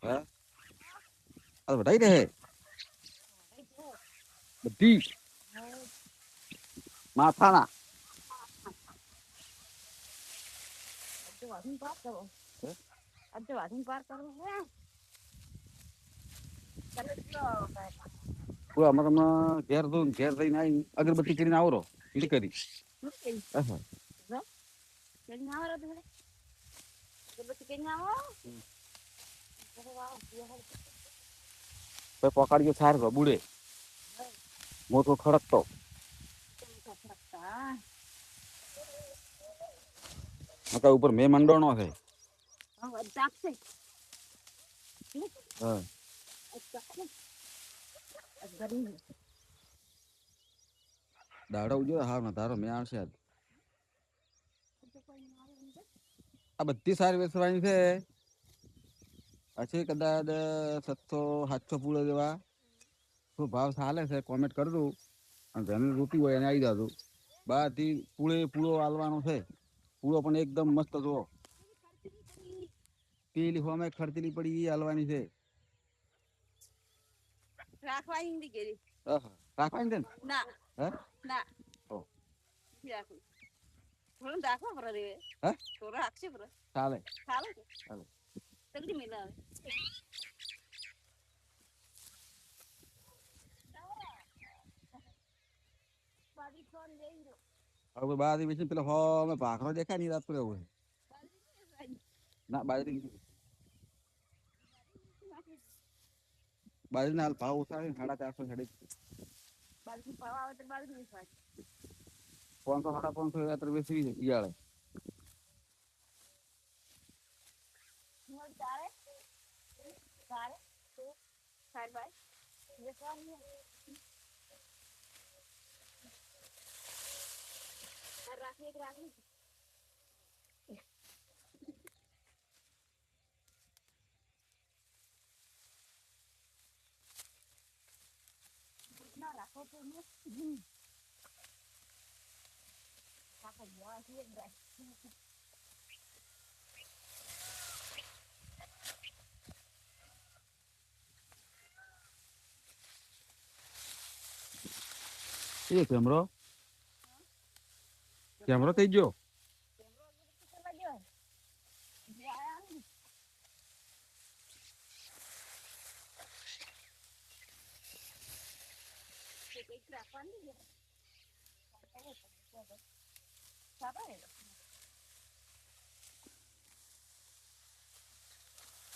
હા આ બધાઈ દે બધી માથાના અમે તમે ઘેર દઉં ઘેર દઈને આવી અગરબત્તી કરીને આવરો એ કરી પકડ્યો સાર બુડે મોટો ખડકતો ઉપર મેં મંડોનો છે હા દાડો ઉજો હા ને તારો મેં આવશે આ બધી સારી વેસવાની છે પછી કદાચ 700-700 પૂળો જેવા શું ભાવ ચાલે છે કોમેન્ટ કરજો અને જેને રૂપી હોય એને આવી જાજો બાથી પૂળો હાલવાનો છે પૂળો પણ એકદમ મસ્ત જુઓ પેલી ફોમે ખર્ચેલી પડી એ હાલવાની છે રાખવાની છે ને ના ના રાખો રાખશે ચાલે ચાલે જલ્દી મિલાવે હવે બાજરી બેસી પેલા હો અમે ભાખરો દેખાય ની રાત પડે હોય ના બાજરી ના હાલ ભાવ ઓછા 450 સાડી 500-550 બેસી ઈયાળે એ કેમરો થઈ ગયો